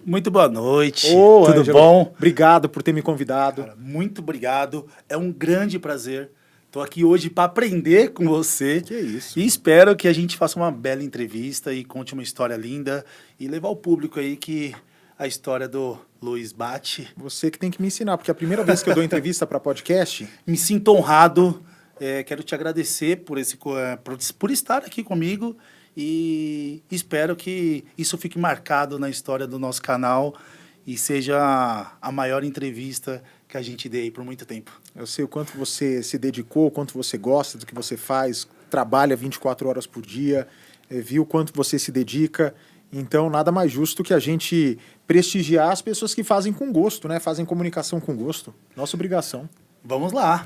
Muito boa noite, Ô, tudo Ângelo, bom? obrigado por ter me convidado. Cara, muito obrigado, é um grande prazer. Estou aqui hoje para aprender com você. Que isso. E espero que a gente faça uma bela entrevista e conte uma história linda e levar ao público aí que a história do Luiz Batti. Você que tem que me ensinar, porque é a primeira vez que eu dou entrevista para podcast. Me sinto honrado, quero te agradecer por estar aqui comigo e espero que isso fique marcado na história do nosso canal e seja a maior entrevista que a gente dê aí por muito tempo. Eu sei o quanto você se dedicou, o quanto você gosta do que você faz, trabalha 24 horas por dia, viu o quanto você se dedica. Então, nada mais justo que a gente prestigiar as pessoas que fazem com gosto, né? Fazem comunicação com gosto. Nossa obrigação. Vamos lá.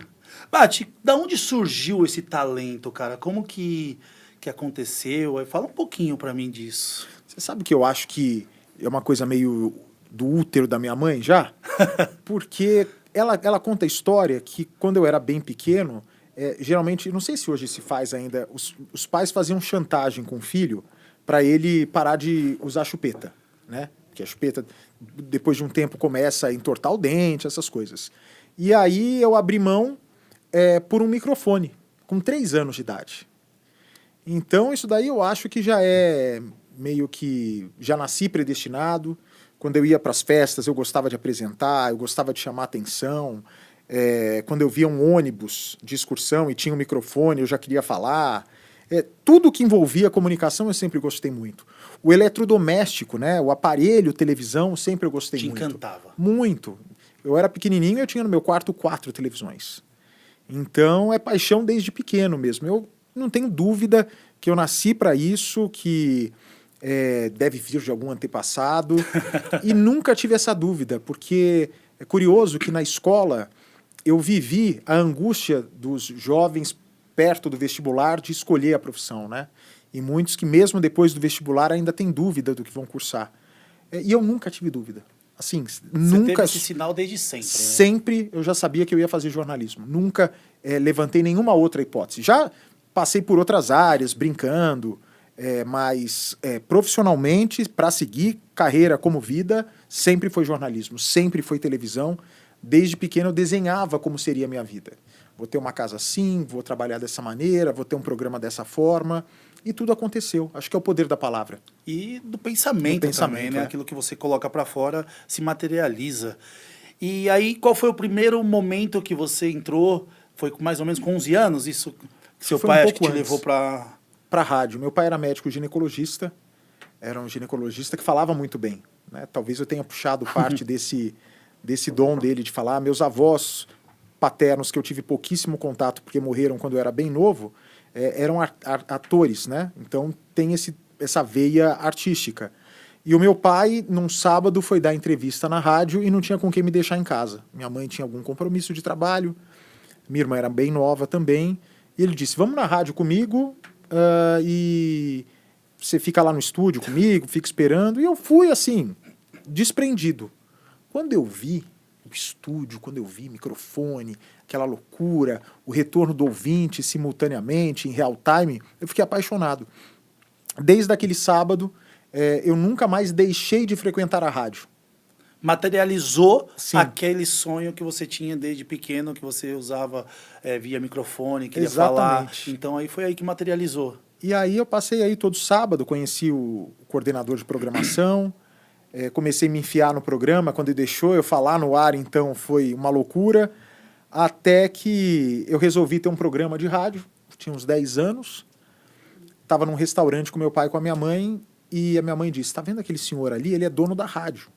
Batti, da onde surgiu esse talento, cara? Como que aconteceu? Fala um pouquinho pra mim disso. Você sabe que eu acho que é uma coisa meio do útero da minha mãe já? Porque ela conta a história que quando eu era bem pequeno, geralmente, não sei se hoje se faz ainda, os pais faziam chantagem com o filho para ele parar de usar chupeta, né? Porque a chupeta, depois de um tempo, começa a entortar o dente, essas coisas. E aí eu abri mão por um microfone, com 3 anos de idade. Então isso daí eu acho que já é meio que... já nasci predestinado. Quando eu ia para as festas eu gostava de apresentar, eu gostava de chamar atenção. Quando eu via um ônibus de excursão e tinha um microfone eu já queria falar. Tudo que envolvia comunicação eu sempre gostei muito. O eletrodoméstico, né, o aparelho, televisão, sempre eu gostei muito. Te encantava? Muito. Eu era pequenininho e eu tinha no meu quarto 4 televisões. Então é paixão desde pequeno mesmo. Eu não tenho dúvida que eu nasci para isso, que deve vir de algum antepassado. E nunca tive essa dúvida, porque é curioso que na escola eu vivi a angústia dos jovens perto do vestibular de escolher a profissão, né? E muitos que mesmo depois do vestibular ainda têm dúvida do que vão cursar. E eu nunca tive dúvida. Assim, nunca... Você teve esse sinal desde sempre, né? Sempre eu já sabia que eu ia fazer jornalismo. Nunca levantei nenhuma outra hipótese. Já passei por outras áreas, brincando, mas profissionalmente, para seguir carreira como vida, sempre foi jornalismo, sempre foi televisão. Desde pequeno eu desenhava como seria a minha vida. Vou ter uma casa assim, vou trabalhar dessa maneira, vou ter um programa dessa forma. E tudo aconteceu. Acho que é o poder da palavra. E do pensamento também, né? Aquilo que você coloca para fora se materializa. E aí, qual foi o primeiro momento que você entrou? Foi mais ou menos com 11 anos? Isso que seu pai acho que te levou para a rádio. Meu pai era médico ginecologista. Era um ginecologista que falava muito bem, né? Talvez eu tenha puxado parte desse dom dele de falar. Meus avós paternos, que eu tive pouquíssimo contato porque morreram quando eu era bem novo, eram atores, né? Então tem essa veia artística. E o meu pai, num sábado, foi dar entrevista na rádio e não tinha com quem me deixar em casa. Minha mãe tinha algum compromisso de trabalho, minha irmã era bem nova também, e ele disse, vamos na rádio comigo e você fica lá no estúdio comigo, fica esperando. E eu fui assim, desprendido. Quando eu vi o estúdio, quando eu vi microfone, aquela loucura, o retorno do ouvinte simultaneamente, em real time, eu fiquei apaixonado. Desde aquele sábado, eu nunca mais deixei de frequentar a rádio. Materializou Sim. Aquele sonho que você tinha desde pequeno, que você usava via microfone, queria Exatamente. falar. Então aí foi aí que materializou. E aí eu passei aí todo sábado, conheci o coordenador de programação, comecei a me enfiar no programa. Quando ele deixou eu falar no ar, então foi uma loucura, até que eu resolvi ter um programa de rádio, tinha uns 10 anos, estava num restaurante com meu pai e com a minha mãe, e a minha mãe disse, tá vendo aquele senhor ali? Ele é dono da rádio.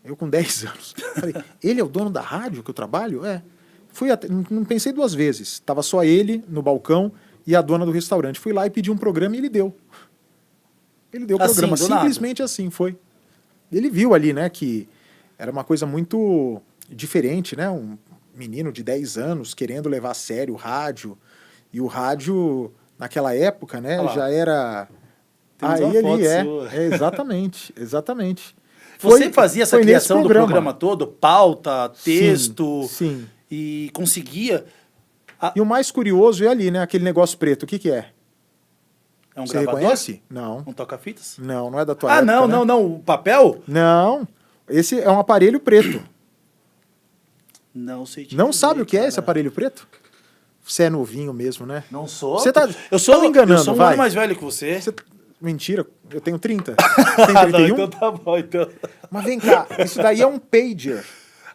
Eu com 10 anos. Falei, ele é o dono da rádio que eu trabalho? Fui até, não pensei 2 vezes, estava só ele no balcão e a dona do restaurante. Fui lá e pedi um programa e ele deu. Ele deu o programa, simplesmente assim, foi. Ele viu ali, né, que era uma coisa muito diferente, né, um menino de 10 anos querendo levar a sério o rádio, e o rádio, naquela época, né, já era... Aí ele exatamente, exatamente. Você fazia essa criação do programa todo, pauta, texto, sim. E conseguia... E o mais curioso é ali, né, aquele negócio preto, o que que é? É um Você gravador? reconhece? Não. Um toca-fitas? Não, não é da tua Ah, época, não, né? não, não. O papel? Não. Esse é um aparelho preto. Não sei te Não dizer, sabe o que é cara. esse aparelho preto? Você é novinho mesmo, né? Não sou. Você tá- Eu sou, tá me enganando, eu sou um vai. ano mais velho que você. Mentira, eu tenho 30. Você tem Ah, não, 31? então tá bom, então. Mas vem cá, isso daí é um pager.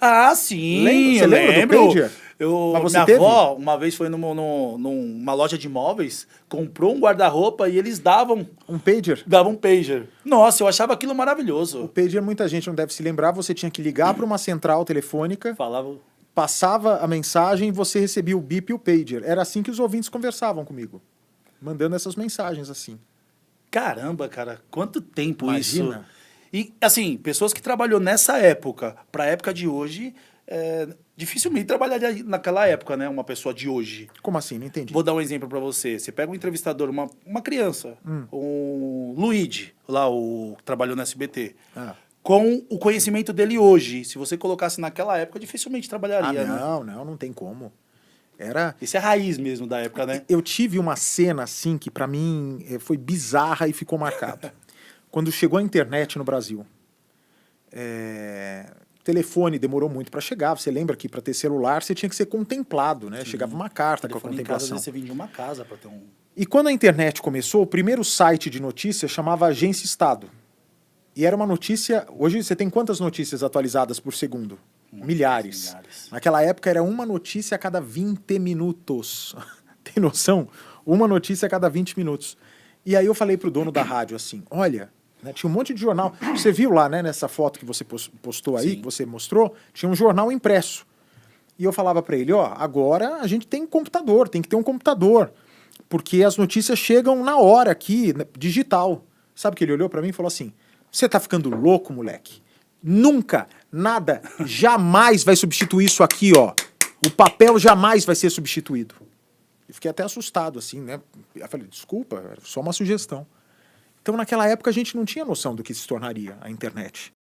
Ah, sim, Lembra? Você eu lembra do lembro. pager? Eu, Mas você minha teve? avó, uma vez foi numa loja de móveis, comprou um guarda-roupa e eles davam Um pager? um pager. Nossa, eu achava aquilo O maravilhoso. pager, muita gente não deve se lembrar, você tinha que ligar para uma central telefônica, Falava... passava a mensagem e você recebia o bip e o pager. Era assim que os ouvintes conversavam comigo, mandando essas mensagens assim. Caramba, cara, quanto tempo Imagina. isso. E, assim, pessoas que trabalhou nessa época, pra época de hoje, dificilmente trabalharia naquela época, né? Uma pessoa de hoje. Como assim? Não entendi. Vou dar um exemplo pra você. Você pega um entrevistador, uma criança, o Luigi, lá, o que trabalhou no SBT, Ah. com o conhecimento dele hoje. Se você colocasse naquela época, dificilmente trabalharia, né? Não tem como. Era... Esse é a raiz mesmo da época, né? Eu tive uma cena assim que pra mim foi bizarra e ficou marcada. Quando chegou a internet no Brasil. Telefone demorou muito para chegar. Você lembra que para ter celular você tinha que ser contemplado, né? Sim. Chegava uma carta com a Telefone em casa, às contemplação. vezes você vendia uma casa pra ter um... E quando a internet começou, o primeiro site de notícias chamava Agência Estado. E era uma notícia... Hoje você tem quantas notícias atualizadas por segundo? Milhares. Naquela época era uma notícia a cada 20 minutos. Tem noção? Uma notícia a cada 20 minutos. E aí eu falei pro dono da rádio assim, olha, né, tinha um monte de jornal. Você viu lá, né, nessa foto que você postou aí, Sim. que você mostrou, tinha um jornal impresso. E eu falava para ele, ó, agora a gente tem computador, tem que ter um computador, porque as notícias chegam na hora aqui, digital. Sabe que ele olhou para mim e falou assim, você tá ficando louco, moleque? Nunca, nada, jamais vai substituir isso aqui, ó. O papel jamais vai ser substituído. Eu fiquei até assustado, assim, né? Eu falei, desculpa, era só uma sugestão. Então, naquela época, a gente não tinha noção do que se tornaria a internet.